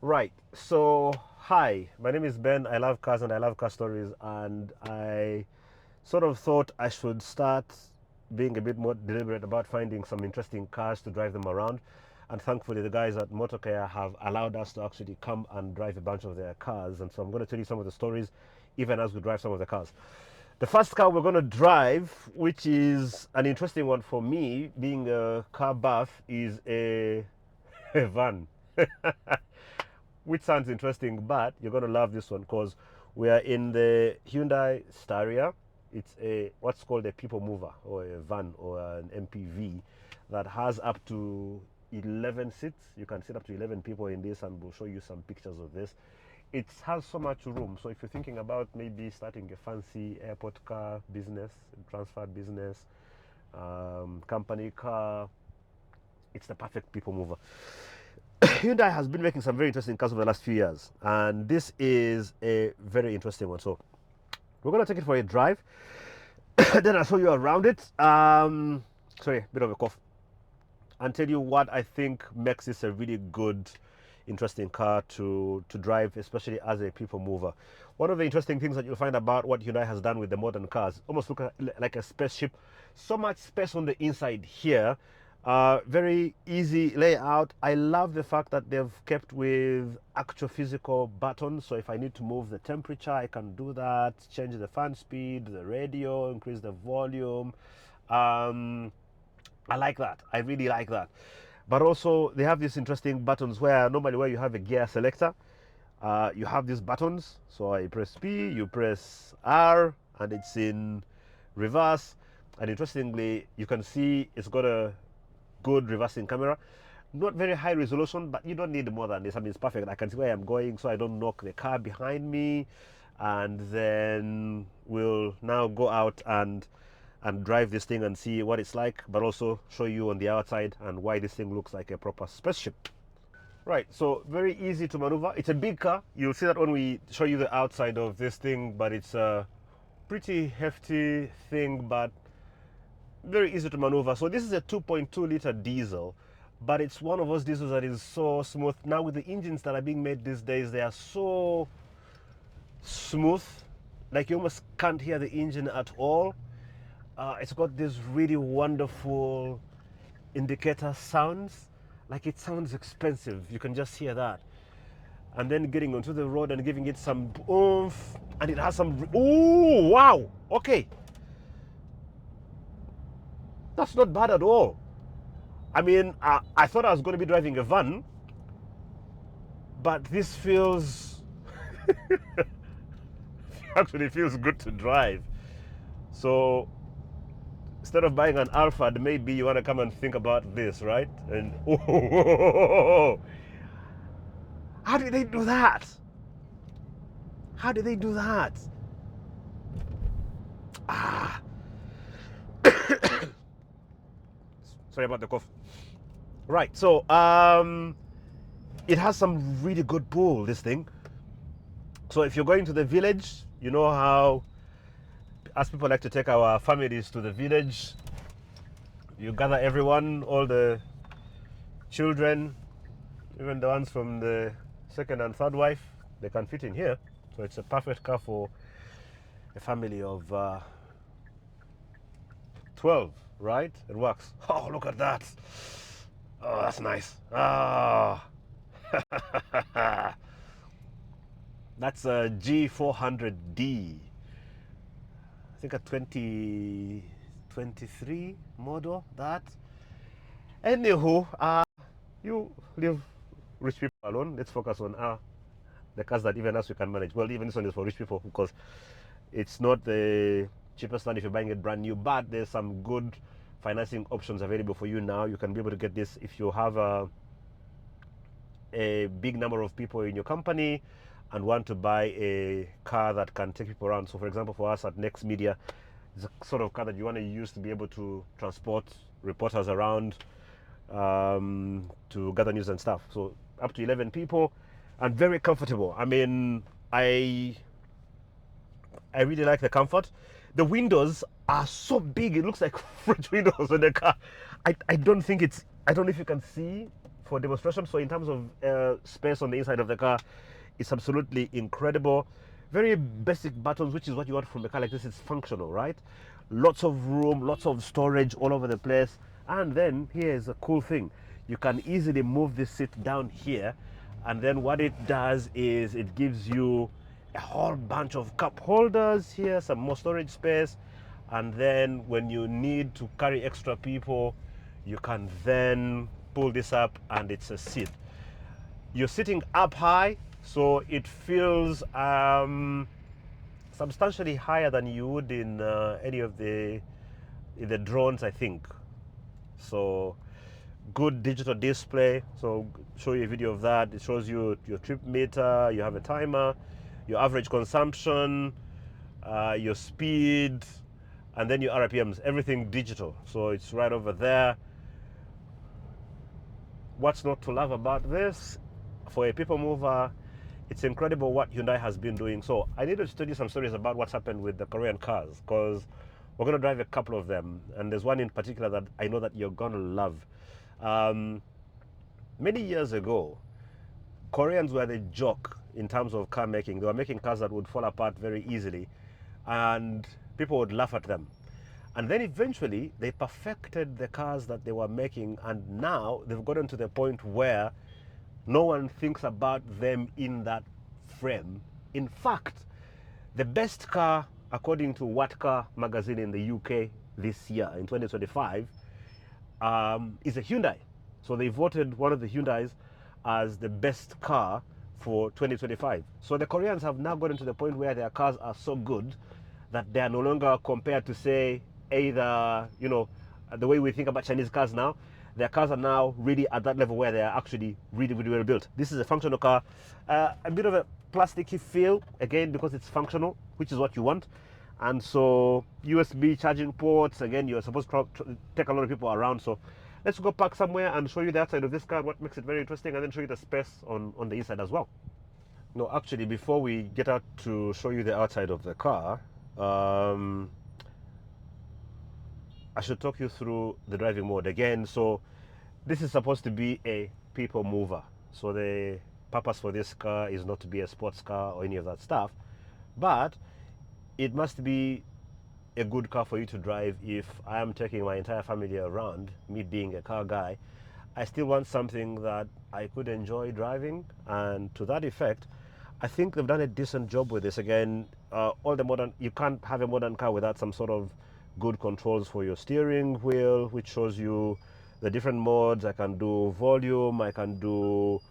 Right. So, hi, my name is Ben. I love cars and I love car stories. And I sort of thought I should start being a bit more deliberate about finding some interesting cars to drive them around. And thankfully, the guys at Motorcare have allowed us to actually come and drive a bunch of their cars. And so I'm going to tell you some of the stories, even as we drive some of the cars. The first car we're going to drive, which is an interesting one for me, being a car buff, is a van. Which sounds interesting, but you're going to love this one because we are in the Hyundai Staria. It's a what's called a people mover or a van or an MPV that has up to 11 seats. You can sit up to 11 people in this, and we'll show you some pictures of this. It has so much room. So if you're thinking about maybe starting a fancy airport car business, transfer business, company car, it's the perfect people mover. Hyundai has been making some very interesting cars over the last few years, and this is a very interesting one. So we're gonna take it for a drive. Then I'll show you around it. Sorry, bit of a cough, and tell you what I think makes this a really good, interesting car to drive, especially as a people mover. One of the interesting things that you'll find about what Hyundai has done with the modern cars, almost look like a spaceship. So much space on the inside here. Very easy layout. I love the fact that they've kept with actual physical buttons. So if I need to move the temperature, I can do that. Change the fan speed, the radio, increase the volume. Um, I like that. I really like that. But also, they have these interesting buttons where normally where you have a gear selector, you have these buttons. So I press P, you press R, and it's in reverse. And interestingly, you can see it's got a good reversing camera. Not very high resolution, but you don't need more than this. I mean, it's perfect. I can see where I'm going, so I don't knock the car behind me. And then we'll now go out and drive this thing and see what it's like, but also show you on the outside and why this thing looks like a proper spaceship. Right, so very easy to maneuver. It's a big car. You'll see that when we show you the outside of this thing, but it's a pretty hefty thing, but very easy to maneuver. So this is a 2.2 liter diesel, but it's one of those diesels that is so smooth. Now with the engines that are being made these days, they are so smooth, like you almost can't hear the engine at all. It's got this really wonderful indicator sounds, like it sounds expensive. You can just hear that. And then getting onto the road and giving it some oomph, and it has some. Oh wow! Okay, that's not bad at all. I mean, I thought I was going to be driving a van, but this feels actually feels good to drive. So instead of buying an Alphard, maybe you want to come and think about this, right? And oh, how did they do that? How did they do that? Ah, sorry about the cough. Right, so it has some really good pull, this thing. So if you're going to the village, you know how, as people like to take our families to the village, you gather everyone, all the children, even the ones from the second and third wife, they can fit in here. So it's a perfect car for a family of 12, right? It works. Oh, look at that. Oh, that's nice. Ah. That's a G400D. I think a 2023 model, that. Anywho, you leave rich people alone. Let's focus on the cars that even us we can manage. Well, even this one is for rich people because it's not the cheapest one if you're buying it brand new, but there's some good financing options available for you now. You can be able to get this if you have a big number of people in your company and want to buy a car that can take people around. So for example, for us at Next Media, it's a sort of car that you want to use to be able to transport reporters around, to gather news and stuff. So up to 11 people and very comfortable. I mean, I really like the comfort. The windows are so big, it looks like French windows in the car. I don't think it's, I don't know if you can see for demonstration. So in terms of space on the inside of the car, it's absolutely incredible. Very basic buttons, which is what you want from a car like this. It's functional, right? Lots of room, lots of storage all over the place. And then here's a cool thing. You can easily move this seat down here, and then what it does is it gives you a whole bunch of cup holders here, some more storage space, and then when you need to carry extra people, you can then pull this up and it's a seat. You're sitting up high, so it feels substantially higher than you would in any of the drones, I think. So good digital display. So show you a video of that. It shows you your trip meter, you have a timer, your average consumption, your speed, and then your RPMs, everything digital. So it's right over there. What's not to love about this? For a people mover, it's incredible what Hyundai has been doing. So I needed to tell you some stories about what's happened with the Korean cars, because we're going to drive a couple of them, and there's one in particular that I know that you're going to love. Many years ago, Koreans were the joke in terms of car making. They were making cars that would fall apart very easily, and people would laugh at them. And then eventually they perfected the cars that they were making, and now they've gotten to the point where no one thinks about them in that frame. In fact, the best car, according to What Car magazine in the UK this year, in 2025, is a Hyundai. So they voted one of the Hyundais as the best car for 2025. So the Koreans have now gotten to the point where their cars are so good that they are no longer compared to, say, either, the way we think about Chinese cars now. Their cars are now really at that level where they are actually really, really well built. This is a functional car. A bit of a plasticky feel, again, because it's functional, which is what you want. And so USB charging ports, again, you're supposed to take a lot of people around. So let's go park somewhere and show you the outside of this car, what makes it very interesting, and then show you the space on the inside as well. No, actually, before we get out to show you the outside of the car, I should talk you through the driving mode again. So this is supposed to be a people mover. So the purpose for this car is not to be a sports car or any of that stuff, but it must be a good car for you to drive. If I am taking my entire family around, me being a car guy, I still want something that I could enjoy driving. And to that effect, I think they've done a decent job with this. Again, you can't have a modern car without some sort of good controls for your steering wheel, which shows you the different modes. I can do volume, I can do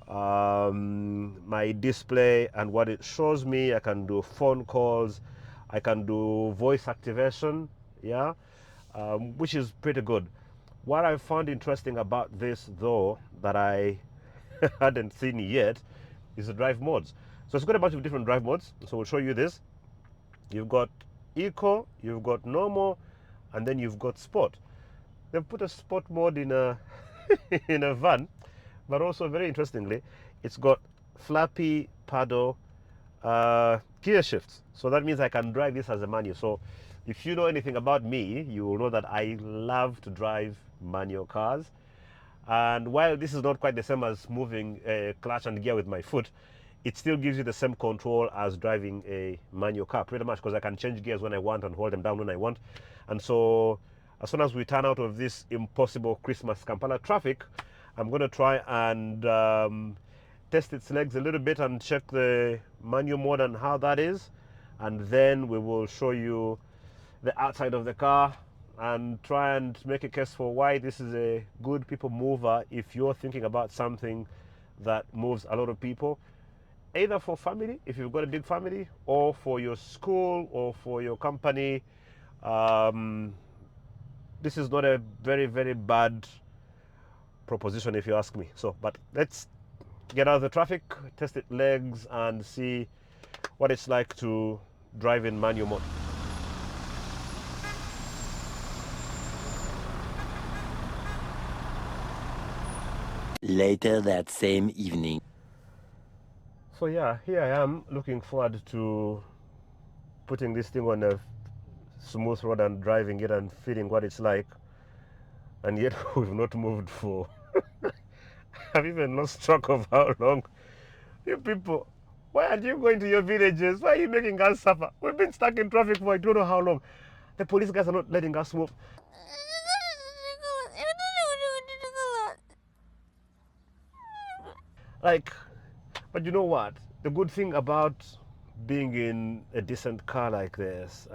my display and what it shows me. I can do phone calls, I can do voice activation, yeah, which is pretty good. What I found interesting about this, though, that I hadn't seen yet, is the drive modes. So it's got a bunch of different drive modes. So we'll show you this. You've got eco, you've got normal, and then you've got sport. They've put a sport mode in a in a van, but also very interestingly, it's got flappy paddle gear shifts. So that means I can drive this as a manual. So if you know anything about me, you will know that I love to drive manual cars. And while this is not quite the same as moving a clutch and gear with my foot, it still gives you the same control as driving a manual car, pretty much, because I can change gears when I want and hold them down when I want. And so as soon as we turn out of this impossible Christmas Kampala traffic, I'm going to try and test its legs a little bit and check the manual mode and how that is. And then we will show you the outside of the car and try and make a case for why this is a good people mover if you're thinking about something that moves a lot of people, either for family, if you've got a big family, or for your school or for your company. This is not a very, very bad proposition if you ask me. So, but let's get out of the traffic, test its legs, and see what it's like to drive in manual mode. Later that same evening. So yeah, here I am looking forward to putting this thing on a smooth road and driving it and feeling what it's like. And yet we've not moved for I've even lost track of how long. You people, why aren't you going to your villages? Why are you making us suffer? We've been stuck in traffic for I don't know how long. The police guys are not letting us move. Like, but you know what? The good thing about being in a decent car like this,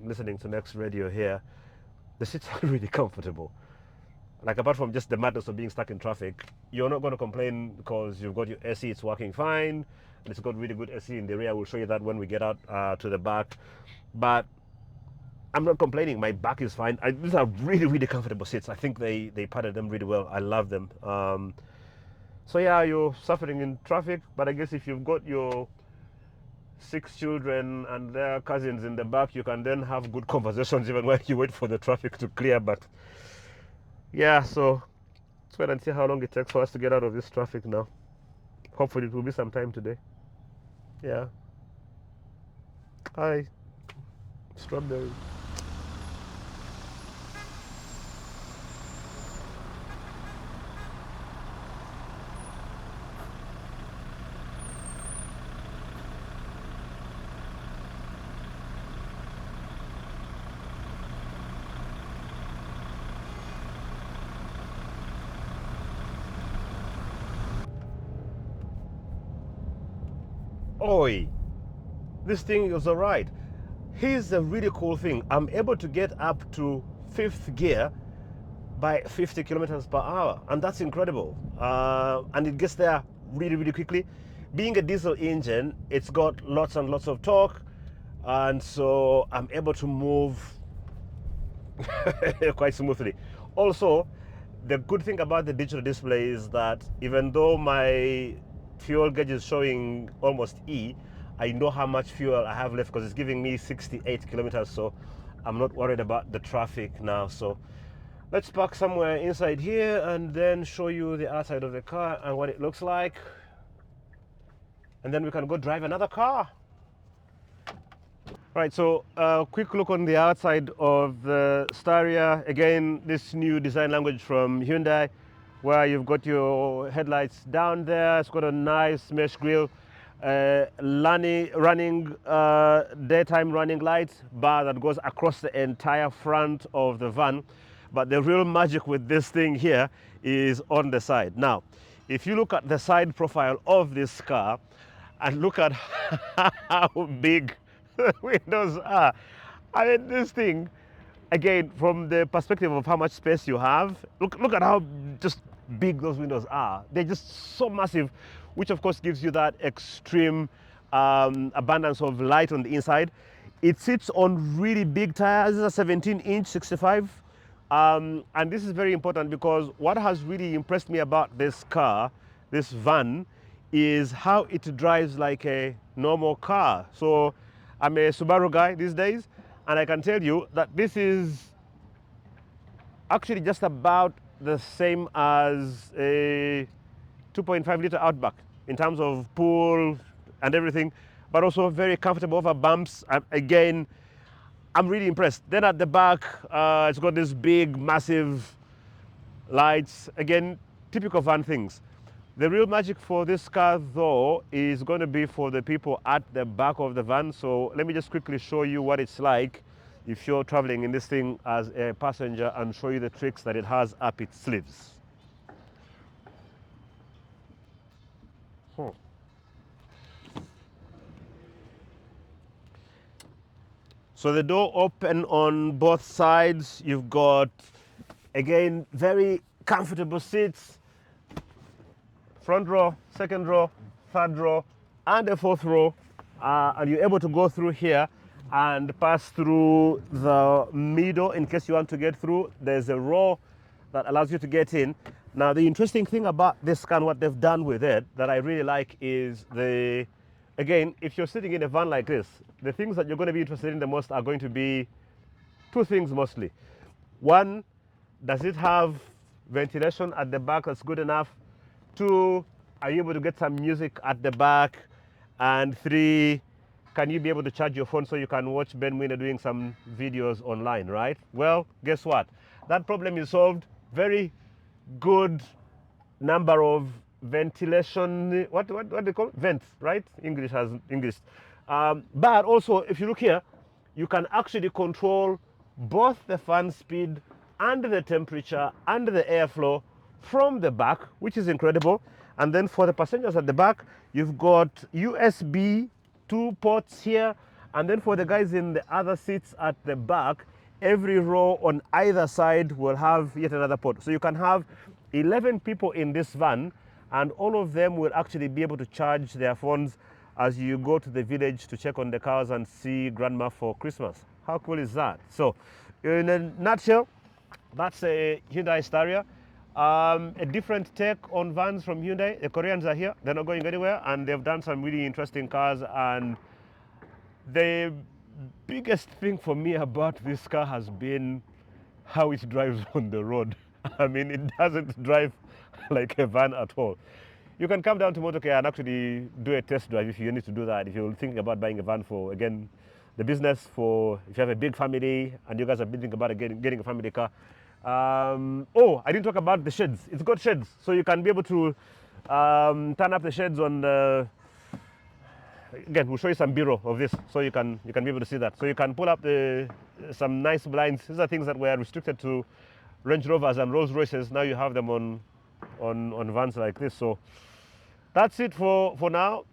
listening to Next Radio here, the seats are really comfortable. Like apart from just the madness of being stuck in traffic, you're not going to complain because you've got your AC, it's working fine, and it's got really good AC in the rear. We'll show you that when we get out to the back. But I'm not complaining. My back is fine. These are really, really comfortable seats. I think they padded them really well. I love them. So yeah, you're suffering in traffic, but I guess if you've got your 6 children and their cousins in the back, you can then have good conversations even while you wait for the traffic to clear. But yeah, so let's wait and see how long it takes for us to get out of this traffic now. Hopefully it will be some time today. Yeah. Hi. Strawberry. Oi. This thing is alright. Here's a really cool thing. I'm able to get up to fifth gear by 50 kilometers per hour, and that's incredible. And it gets there really, really quickly. Being a diesel engine, it's got lots and lots of torque, and so I'm able to move quite smoothly. Also, the good thing about the digital display is that even though my fuel gauge is showing almost E, I know how much fuel I have left because it's giving me 68 kilometers, so I'm not worried about the traffic now. So let's park somewhere inside here and then show you the outside of the car and what it looks like, and then we can go drive another car. Right, so a quick look on the outside of the Staria. Again, this new design language from Hyundai, where you've got your headlights down there. It's got a nice mesh grille, daytime running light bar that goes across the entire front of the van. But the real magic with this thing here is on the side. Now, if you look at the side profile of this car and look at how big the windows are. I mean, this thing, again, from the perspective of how much space you have, look at how just big those windows are. They're just so massive, which of course gives you that extreme abundance of light on the inside. It sits on really big tires. This is a 17-inch 65. And this is very important because what has really impressed me about this car, this van, is how it drives like a normal car. So I'm a Subaru guy these days, and I can tell you that this is actually just about the same as a 2.5 liter Outback in terms of pull and everything, but also very comfortable over bumps. Again, I'm really impressed. Then at the back, it's got this big, massive lights. Again, typical van things. The real magic for this car though is going to be for the people at the back of the van. So let me just quickly show you what it's like if you're traveling in this thing as a passenger and show you the tricks that it has up its sleeves. So the door open on both sides. You've got, again, very comfortable seats. Front row, second row, third row, and a fourth row. And you're able to go through here and pass through the middle in case you want to get through. There's a row that allows you to get in. Now, the interesting thing about this car and what they've done with it that I really like is again, if you're sitting in a van like this, the things that you're going to be interested in the most are going to be two things mostly. One, does it have ventilation at the back that's good enough? Two, are you able to get some music at the back? And three, can you be able to charge your phone so you can watch Ben Winner doing some videos online, right? Well, guess what? That problem is solved. Very good number of ventilation, what they call it? Vents, right? English has English. But also, if you look here, you can actually control both the fan speed and the temperature and the airflow from the back, which is incredible. And then for the passengers at the back, you've got USB 2 ports here. And then for the guys in the other seats at the back, every row on either side will have yet another port. So you can have 11 people in this van, and all of them will actually be able to charge their phones as you go to the village to check on the cars and see grandma for Christmas. How cool is that? So in a nutshell, that's a Hyundai Staria. A different take on vans from Hyundai. The Koreans are here, they're not going anywhere, and they've done some really interesting cars. And the biggest thing for me about this car has been how it drives on the road. I mean, it doesn't drive like a van at all. You can come down to Motorcare and actually do a test drive if you need to do that. If you're thinking about buying a van for, again, the business, for if you have a big family and you guys are thinking about getting a family car. Oh, I didn't talk about the shades. It's got shades, so you can be able to turn up the shades on the. Again, we'll show you some B-roll of this, so you can be able to see that. So you can pull up some nice blinds. These are things that were restricted to Range Rovers and Rolls Royces. Now you have them on vans like this. So that's it for now.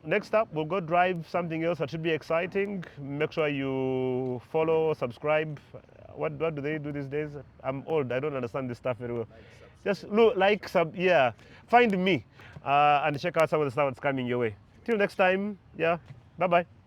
Next up, we'll go drive something else that should be exciting. Make sure you follow, subscribe. What do they do these days? I'm old. I don't understand this stuff very well. Just look, yeah. Find me and check out some of the stuff that's coming your way. Till next time, yeah. Bye bye.